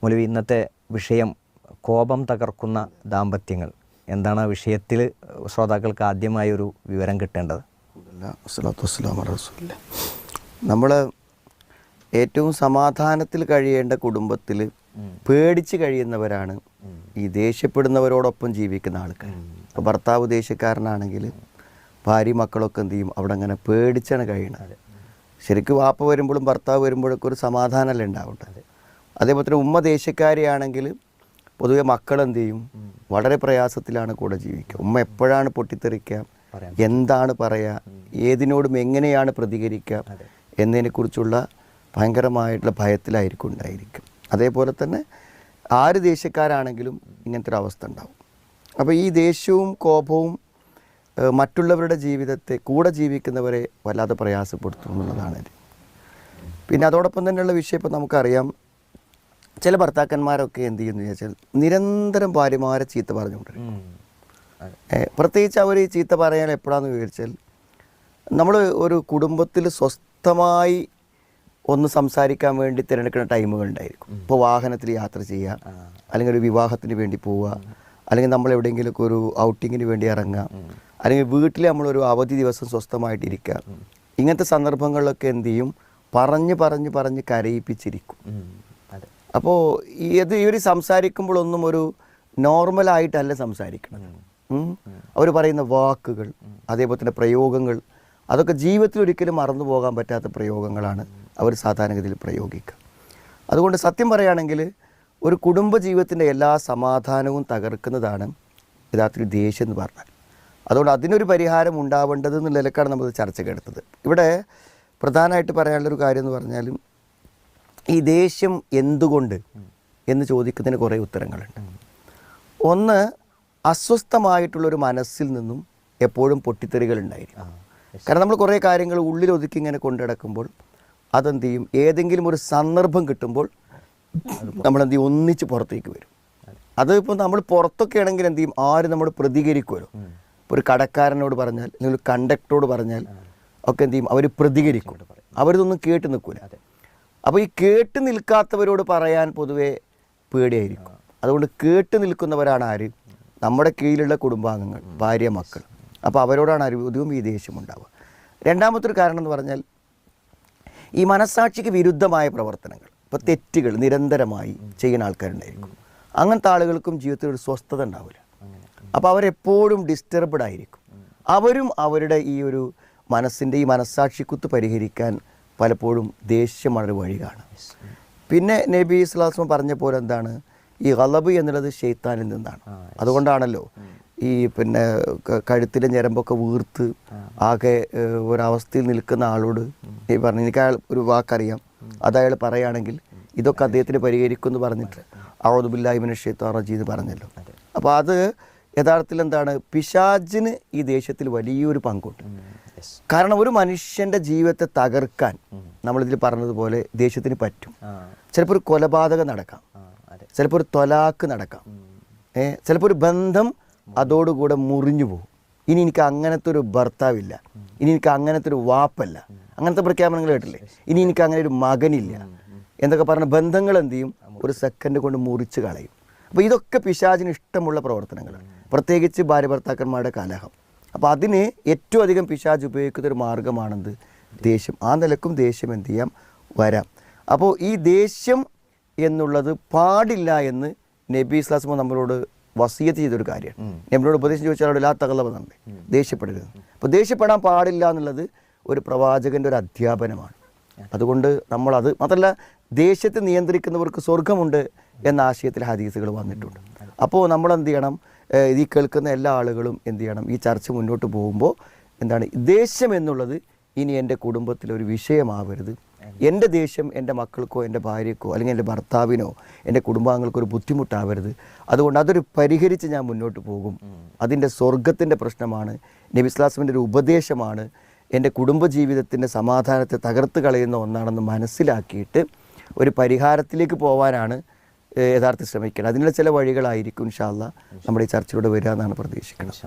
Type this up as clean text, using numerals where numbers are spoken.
മൗലവി, ഇന്നത്തെ വിഷയം കോപം തകർക്കുന്ന ദാമ്പത്യങ്ങൾ. എന്താണ് ആ വിഷയത്തിൽ ശ്രോതാക്കൾക്ക് ആദ്യമായി ഒരു വിവരം കിട്ടേണ്ടത്? നമ്മൾ ഏറ്റവും സമാധാനത്തിൽ കഴിയേണ്ട കുടുംബത്തിൽ പേടിച്ച് കഴിയുന്നവരാണ് ഈ ദേഷ്യപ്പെടുന്നവരോടൊപ്പം ജീവിക്കുന്ന ആൾക്കാർ. ഇപ്പോൾ ഭർത്താവ് ദേഷ്യക്കാരനാണെങ്കിൽ ഭാര്യ മക്കളൊക്കെ എന്ത് ചെയ്യും? അവിടെ അങ്ങനെ പേടിച്ചാണ് കഴിയണത്. ശരിക്കും വാപ്പ വരുമ്പോഴും ഭർത്താവ് വരുമ്പോഴൊക്കെ ഒരു സമാധാനമല്ലേ ഉണ്ടാവേണ്ടത്. അതേപോലെ തന്നെ ഉമ്മ ദേഷ്യക്കാരിയാണെങ്കിൽ പൊതുവെ മക്കളെന്ത് ചെയ്യും? വളരെ പ്രയാസത്തിലാണ് കൂടെ ജീവിക്കുക. ഉമ്മ എപ്പോഴാണ് പൊട്ടിത്തെറിക്കുക, എന്താണ് പറയുക, ഏതിനോടും എങ്ങനെയാണ് പ്രതികരിക്കുക എന്നതിനെക്കുറിച്ചുള്ള ഭയങ്കരമായിട്ടുള്ള ഭയത്തിലായിരിക്കും ഉണ്ടായിരിക്കും. അതേപോലെ തന്നെ ആര് ദേഷ്യക്കാരാണെങ്കിലും ഇങ്ങനത്തെ ഒരു അവസ്ഥ ഉണ്ടാവും. അപ്പോൾ ഈ ദേഷ്യവും കോപവും മറ്റുള്ളവരുടെ ജീവിതത്തെ, കൂടെ ജീവിക്കുന്നവരെ വല്ലാതെ പ്രയാസപ്പെടുത്തും എന്നുള്ളതാണ്. പിന്നെ അതോടൊപ്പം തന്നെയുള്ള വിഷയം ഇപ്പോൾ നമുക്കറിയാം, ചില ഭർത്താക്കന്മാരൊക്കെ എന്ത് ചെയ്യുന്നു ചോദിച്ചാൽ നിരന്തരം ഭാര്യമാരെ ചീത്ത പറഞ്ഞുകൊണ്ടിരിക്കും. പ്രത്യേകിച്ച് അവർ ഈ ചീത്ത പറയാൻ എപ്പോഴാണെന്ന് വിചാരിച്ചാൽ, നമ്മൾ ഒരു കുടുംബത്തിൽ സ്വസ്ഥമായി ഒന്ന് സംസാരിക്കാൻ വേണ്ടി തിരഞ്ഞെടുക്കുന്ന ടൈമുകളുണ്ടായിരിക്കും. ഇപ്പോൾ വാഹനത്തിൽ യാത്ര ചെയ്യുക, അല്ലെങ്കിൽ ഒരു വിവാഹത്തിന് വേണ്ടി പോവുക, അല്ലെങ്കിൽ നമ്മൾ എവിടെയെങ്കിലുമൊക്കെ ഒരു ഔട്ടിങ്ങിന് വേണ്ടി ഇറങ്ങുക, അല്ലെങ്കിൽ വീട്ടിൽ നമ്മളൊരു അവധി ദിവസം സ്വസ്ഥമായിട്ടിരിക്കുക. ഇങ്ങനത്തെ സന്ദർഭങ്ങളിലൊക്കെ എന്ത് ചെയ്യും? പറഞ്ഞ് കരയിപ്പിച്ചിരിക്കും. അപ്പോൾ ഇവർ സംസാരിക്കുമ്പോഴൊന്നും ഒരു നോർമലായിട്ടല്ല സംസാരിക്കണം. അവർ പറയുന്ന വാക്കുകൾ, അതേപോലെ തന്നെ പ്രയോഗങ്ങൾ, അതൊക്കെ ജീവിതത്തിൽ ഒരിക്കലും മറന്നു പോകാൻ പറ്റാത്ത പ്രയോഗങ്ങളാണ് അവർ സാധാരണഗതിയിൽ പ്രയോഗിക്കുക. അതുകൊണ്ട് സത്യം പറയുകയാണെങ്കിൽ ഒരു കുടുംബ ജീവിതത്തിൻ്റെ എല്ലാ സമാധാനവും തകർക്കുന്നതാണ് യഥാർത്ഥത്തിൽ ദേഷ്യം എന്ന് പറഞ്ഞാൽ. അതുകൊണ്ട് അതിനൊരു പരിഹാരം ഉണ്ടാവേണ്ടത് എന്നുള്ള നിലക്കാണ് നമ്മൾ ചർച്ചയ്ക്കെടുത്തത്. ഇവിടെ പ്രധാനമായിട്ട് പറയാനുള്ളൊരു കാര്യം എന്ന് പറഞ്ഞാൽ, ഈ ദേഷ്യം എന്തുകൊണ്ട് എന്ന് ചോദിക്കുന്നതിന് കുറേ ഉത്തരങ്ങളുണ്ട്. ഒന്ന്, അസ്വസ്ഥമായിട്ടുള്ളൊരു മനസ്സിൽ നിന്നും എപ്പോഴും പൊട്ടിത്തെറികൾ ഉണ്ടായിരിക്കും. കാരണം നമ്മൾ കുറേ കാര്യങ്ങൾ ഉള്ളിലൊതുക്കി ഇങ്ങനെ കൊണ്ടുനടക്കുമ്പോൾ അതെന്ത് ചെയ്യും? ഏതെങ്കിലും ഒരു സന്ദർഭം കിട്ടുമ്പോൾ നമ്മളെന്ത് ചെയ്യും? ഒന്നിച്ച് പുറത്തേക്ക് വരും. അതിപ്പോൾ നമ്മൾ പുറത്തൊക്കെ ആണെങ്കിൽ എന്ത് ചെയ്യും? ആരും നമ്മൾ പ്രതികരിക്കുമല്ലോ. ഇപ്പോൾ ഒരു കടക്കാരനോട് പറഞ്ഞാൽ, അല്ലെങ്കിൽ ഒരു കണ്ടക്ടറോട് പറഞ്ഞാൽ ഒക്കെ എന്ത് ചെയ്യും? അവർ പ്രതികരിക്കും. അവരിതൊന്നും കേട്ട് നിൽക്കില്ല. അപ്പോൾ ഈ കേട്ട് നിൽക്കാത്തവരോട് പറയാൻ പൊതുവെ പേടിയായിരിക്കും. അതുകൊണ്ട് കേട്ട് നിൽക്കുന്നവരാണ് ആര്? നമ്മുടെ കീഴിലുള്ള കുടുംബാംഗങ്ങൾ, ഭാര്യ, മക്കൾ. അപ്പോൾ അവരോടാണ് അധികവും ഈ ദേഷ്യം ഉണ്ടാവുക. രണ്ടാമത്തെ ഒരു കാരണം എന്ന് പറഞ്ഞാൽ, ഈ മനസ്സാക്ഷിക്ക് വിരുദ്ധമായ പ്രവർത്തനങ്ങൾ, ഇപ്പോൾ തെറ്റുകൾ നിരന്തരമായി ചെയ്യുന്ന ആൾക്കാരുണ്ടായിരിക്കും. അങ്ങനത്തെ ആളുകൾക്കും ജീവിതത്തിൽ ഒരു സ്വസ്ഥത ഉണ്ടാവില്ല. അപ്പോൾ അവരെപ്പോഴും ഡിസ്റ്റർബ്ഡ് ആയിരിക്കും. അവരും അവരുടെ ഈ ഒരു മനസ്സിൻ്റെ ഈ മനസ്സാക്ഷിക്കുത്ത് പരിഹരിക്കാൻ പലപ്പോഴും ദേഷ്യമാണ് ഒരു വഴി കാണും. പിന്നെ നബി സ്വല്ലല്ലാഹു അലൈഹി വസല്ലം പറഞ്ഞ പോലെ എന്താണ്? ഈ ഗളബ് എന്നുള്ളത് ശൈത്താനിൽ നിന്നാണ്. അതുകൊണ്ടാണല്ലോ ഈ പിന്നെ കഴുത്തിലെ ഞരമ്പൊക്കെ വീർത്ത് ആകെ ഒരവസ്ഥയിൽ നിൽക്കുന്ന ആളോട് ഈ പറഞ്ഞു, എനിക്ക് അയാൾ ഒരു വാക്കറിയാം, അതയാൾ പറയുകയാണെങ്കിൽ ഇതൊക്കെ അദ്ദേഹത്തിന് പരിഹരിക്കുമെന്ന് പറഞ്ഞിട്ട് അഊദു ബില്ലാഹി മിനശ് ശൈത്വാനിർ റജീം എന്ന് പറഞ്ഞല്ലോ. അപ്പോൾ അത് യഥാർത്ഥത്തിൽ എന്താണ്? പിശാചിന് ഈ ദേഷ്യത്തിൽ വലിയൊരു പങ്കുണ്ട്. കാരണം ഒരു മനുഷ്യൻ്റെ ജീവിതത്തെ തകർക്കാൻ നമ്മളിതിൽ പറഞ്ഞതുപോലെ ദേഷ്യത്തിന് പറ്റും. ചിലപ്പോൾ ഒരു കൊലപാതകം നടക്കാം, ചിലപ്പോൾ ഒരു ത്വലാക്ക് നടക്കാം, ചിലപ്പോൾ ഒരു ബന്ധം അതോടുകൂടെ മുറിഞ്ഞു പോകും. ഇനി എനിക്ക് അങ്ങനത്തെ ഒരു ഭർത്താവില്ല, ഇനി എനിക്ക് അങ്ങനത്തെ ഒരു വാപ്പല്ല, അങ്ങനത്തെ പ്രഖ്യാപനങ്ങൾ കേട്ടില്ലേ? ഇനി എനിക്ക് അങ്ങനെ ഒരു മകനില്ല എന്നൊക്കെ പറഞ്ഞ ബന്ധങ്ങൾ എന്ത് ചെയ്യും? ഒരു സെക്കൻഡ് കൊണ്ട് മുറിച്ച് കളയും. അപ്പോൾ ഇതൊക്കെ പിശാചിന് ഇഷ്ടമുള്ള പ്രവർത്തനങ്ങളാണ്, പ്രത്യേകിച്ച് ഭാര്യ ഭർത്താക്കന്മാരുടെ കലഹം. അപ്പോൾ അതിന് ഏറ്റവും അധികം പിശാച് ഉപയോഗിക്കുന്ന ഒരു മാർഗ്ഗമാണെന്ത്? ദേഷ്യം. ആ നിലക്കും ദേഷ്യം എന്ത് ചെയ്യാം? വരാം. അപ്പോൾ ഈ ദേഷ്യം എന്നുള്ളത് പാടില്ല എന്ന് നബി സ്വല്ലല്ലാഹു അലൈഹി വസല്ലം നമ്മളോട് വസിയത്ത് ചെയ്തൊരു കാര്യമാണ്. നമ്മളോട് ഉപദേശം ചോദിച്ചാൽ ലാ തഗ്ളബ് എന്നുണ്ട്, ദേഷ്യപ്പെടരുത്. അപ്പോൾ ദേഷ്യപ്പെടാൻ പാടില്ല എന്നുള്ളത് ഒരു പ്രവാചകൻ്റെ ഒരു അധ്യാപനമാണ്. അതുകൊണ്ട് നമ്മളത് മാത്രമല്ല, ദേഷ്യത്തെ നിയന്ത്രിക്കുന്നവർക്ക് സ്വർഗമുണ്ട് എന്ന ആശയത്തിൽ ഹദീസുകൾ വന്നിട്ടുണ്ട്. അപ്പോൾ നമ്മളെന്ത് ചെയ്യണം? ഈ കേൾക്കുന്ന എല്ലാ ആളുകളും എന്ത് ചെയ്യണം? ഈ ചർച്ച മുന്നോട്ട് പോകുമ്പോൾ എന്താണ്? ദേഷ്യം എന്നുള്ളത് ഇനി എൻ്റെ കുടുംബത്തിലൊരു വിഷയമാവരുത്. എൻ്റെ ദേഷ്യം എൻ്റെ മക്കൾക്കോ എൻ്റെ ഭാര്യക്കോ അല്ലെങ്കിൽ എൻ്റെ ഭർത്താവിനോ എൻ്റെ കുടുംബാംഗങ്ങൾക്കോ ഒരു ബുദ്ധിമുട്ടാവരുത്. അതുകൊണ്ട് അതൊരു പരിഹരിച്ച് ഞാൻ മുന്നോട്ട് പോകും. അതിൻ്റെ സ്വർഗത്തിൻ്റെ പ്രശ്നമാണ്, നബി സ്വല്ലല്ലാഹു അലൈഹി വസല്ലം ഒരു ഉപദേശമാണ്, എൻ്റെ കുടുംബജീവിതത്തിൻ്റെ സമാധാനത്തെ തകർത്ത് കളയുന്ന ഒന്നാണെന്ന് മനസ്സിലാക്കിയിട്ട് ഒരു പരിഹാരത്തിലേക്ക് പോകാനാണ് യഥാർത്ഥത്തിൽ ശ്രമിക്കണം. അതിനുള്ള ചില വഴികളായിരിക്കും ഇൻഷാ അല്ലാഹ് നമ്മുടെ ഈ ചർച്ചയിലൂടെ വരിക എന്നാണ് പ്രതീക്ഷിക്കുന്നത്.